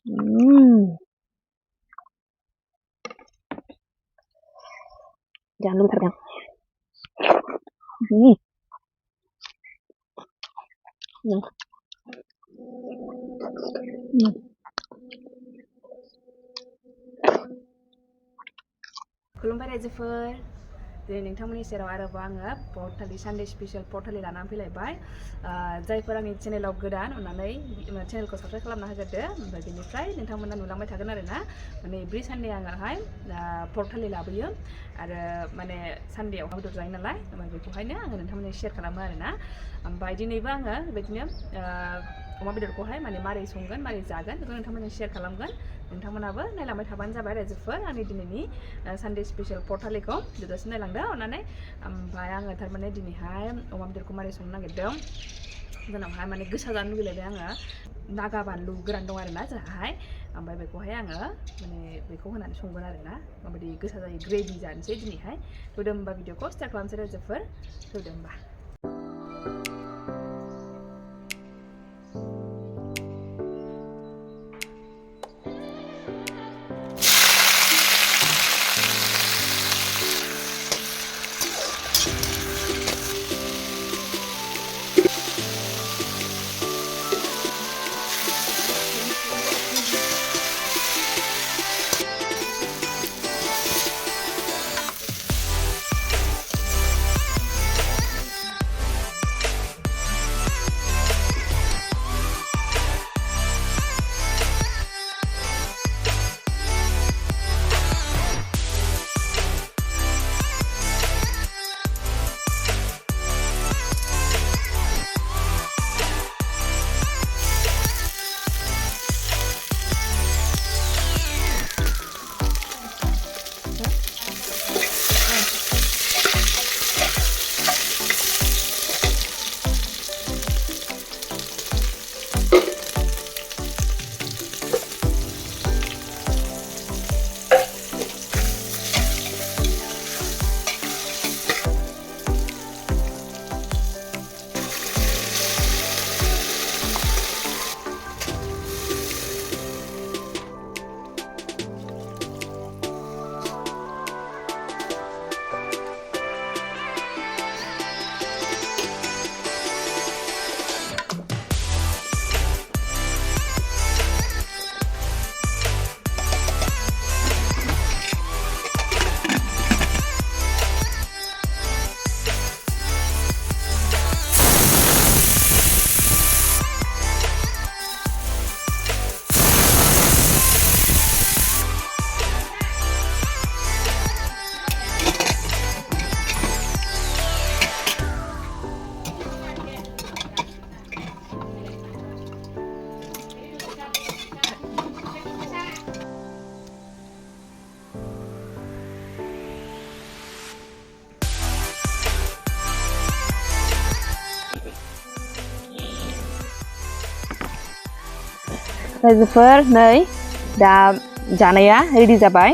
Jangan lupa tekan. Hmm. Hmm. खुलुमबाय रायजोफोर दिनै नोंथांमोननि सेराव आरोबाव आङो पर्टथालि सानडे स्पेशल पर्टथालि लानानै फैलायबाय जायफोर आंनि चेनेलाव गोदान अननानै चेनेलखौ साबस्क्राइब खालामना होग्रोदो ओमफ्राय बेनिफ्राय नोंथांमोना नुलांबाय थागोन आरो ना माने एभ्रि सानडे आङोहाय पर्टथालि लाबोयो आरो माने सानडेआव बेदर जायो नालाय ओमफ्राय बेखौहायनो आङो नोंथांमोननो शेयार खालामो आरो ना ओमफ्राय दिनैबो आङो बेबायदिनो अमा बेदरखौहाय माने मारै संगोन मारै जागोन बेखौ नोंथांमोननो शेयार खालामगोन नोंथांमोनाबो नायलांबाय थाबानो जाबाय रायजोफोर आंनि दिनैनि सानडे स्पेशल पर्टथालिखौ जोबजासिम नायलांदो अननानै ओमफ्राय आङो थारमाने दिनैहाय अमा बेदरखौ मारै संनो नागिरदों जोंनावहाय माने गोसा जानो लुगैलायबाय आङो नागा बानलु गोरान दं आरोना जोंहाय ओमफ्राय बेखौहाय आङो माने बेखौ होनानै संगोन आरोना माबायदि गोसा जायो ग्रेभि जानोसै दिनैहाय थौदो होमबा भिडिअखौ स्टार्ट खालामसै रायजोफोर थौदो होमबा रायजोफोर नै दा जानाया रेडि जाबाय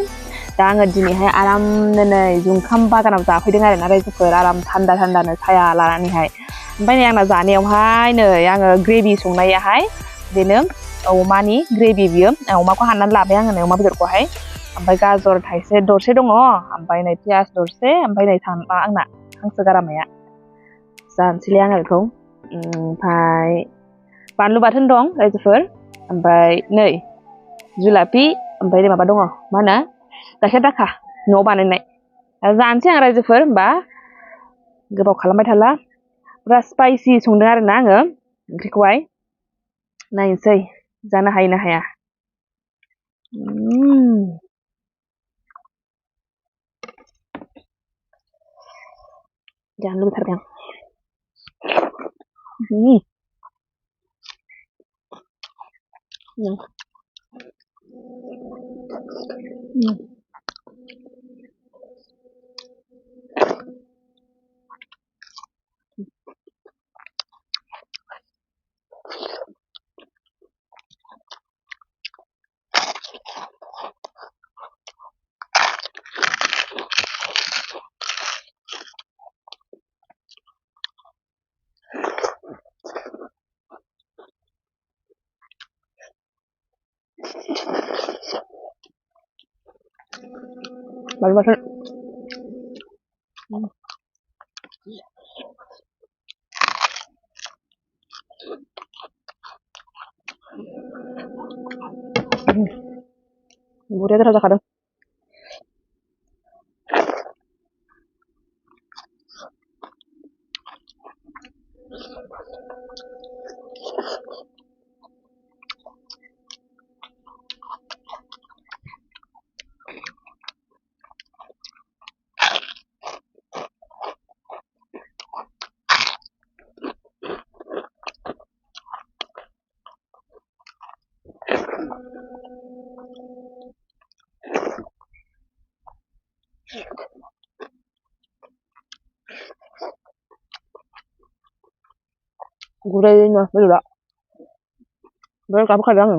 दा आङो दिनैहाय आरामनो नै जुंखाम बागानाव जाफैदों आरोना रायजोफोर आराम थान्दा थान्दानो साया लानानैहाय ओमफ्राय नै आंना जानायावहाय नै आङो ग्रेभि संनायाहाय बेनो अमानि ग्रेभि बियो अमाखौ हाननानै लाबाय आङो नै अमा बेदरखौहाय ओमफ्राय गाजर थाइसे दरसे दङ ओमफ्राय नै पियास दरसे ओमफ्राय नै आंना हांसो गारामाया जानोसैलाय आङो बेखौ ओमफ्राय बानलु बाथोन दं रायजोफोर ओमफ्राय नै जुलापि ओमफ्राय नै माबा दङ मा होनो गाइखेर दाखा न'आव बानायनाय जानोसै आं रायजोफोर होमबा गोबाव खालामबाय थाला पुरा स्पाइसि संदों आरोना आङो ओंख्रिखौहाय नायनोसै जानो हायो ना हाया jangan lupa tekan. baru makan. Burunya terasa kadang. Gurihnya beda. Beda kamu kadang.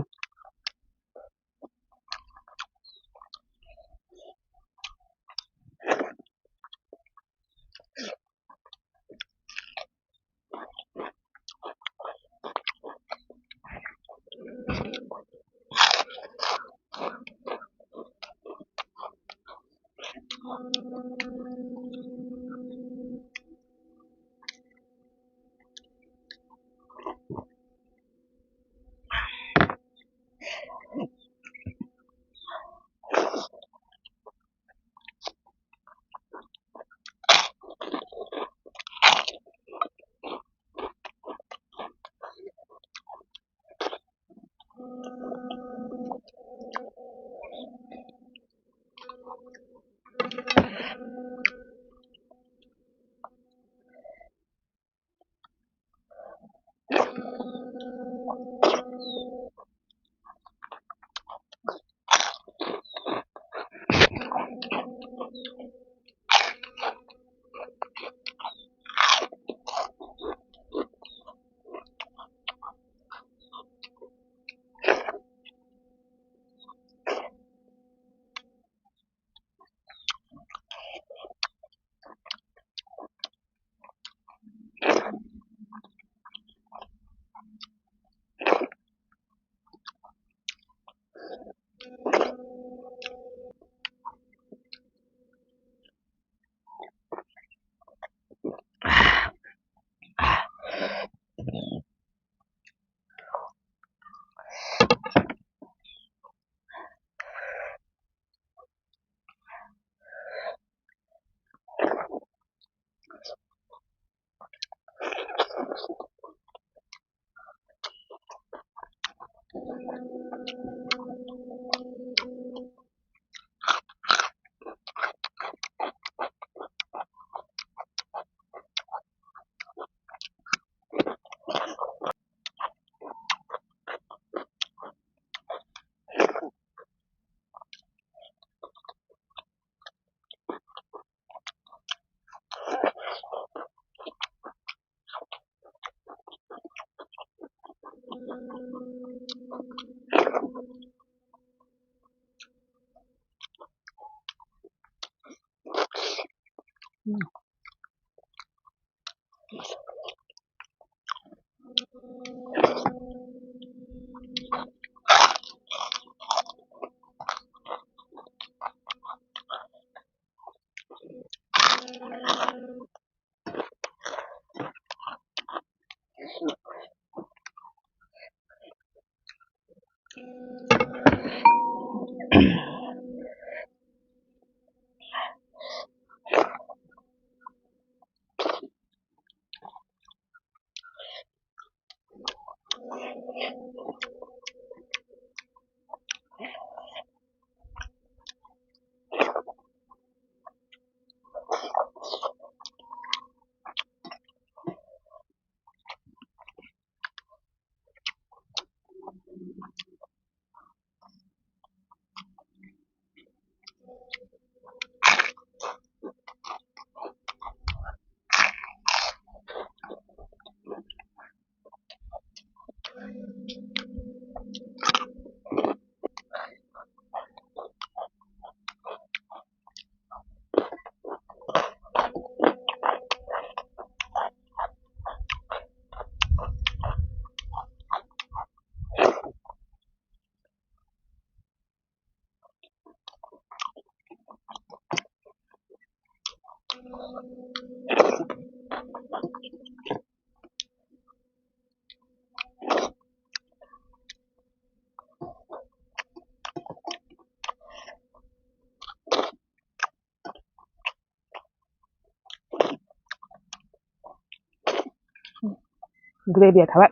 ग्रेभिया थाबाय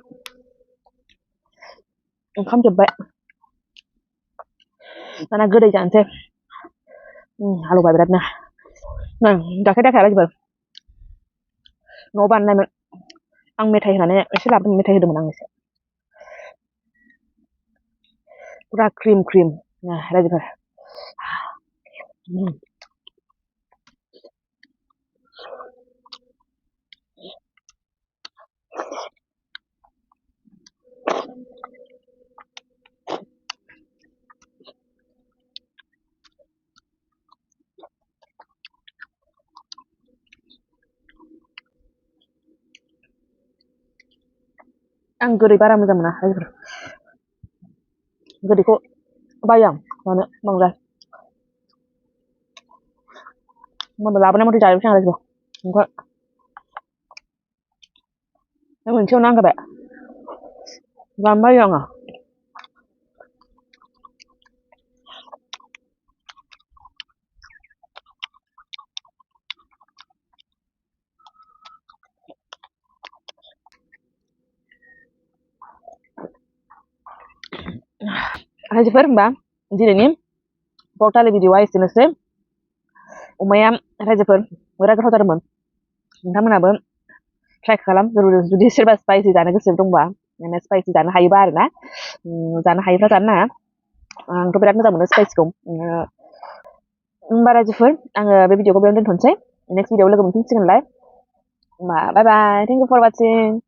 ओंखाम जोब्बाय दाना गोदै जानोसै हालौबाय बिरादनो दाखाय रायजोफोर न'आव बानायनायमोन आं मेथाइ होनानै एसे लाबोदों मेथाइ होदोंमोन आं एसे पुरा क्रिम क्रिम रायजोफोर आं गोदै बारा मोजां मोना रायजोफोर गोदैखौ बायो आं जानो बांद्राय होमबाबो लाबोनाय मथे जाजोबसै आं रायजोफोर ओमफ्राय मोनसेयावनो आंगाबाय जानो बायो आङो रायजोफोर होमबा दिनैनि पर्टालि भिडिअआ एसेनोसै अमाया रायजोफोर बिराद गोथाव जादोंमोन नोंथांमोनाबो ट्राइ खालाम जुदि सोरबा स्पाइसि जानो गोसो दंबा माने स्पाइसि जानो हायोबा आरोना जानो हायोब्ला जानो नाङा आंथ' बिराद मोजां मोनो स्पाइसिखौ होमबा रायजोफोर आङो बे भिडिअखौ बेयावनो दोनथ'नोसै नेक्स्ट भिडिअआव लोगो मोनफिनसिगोनलाय होमबा bye bye thank you for वाचिं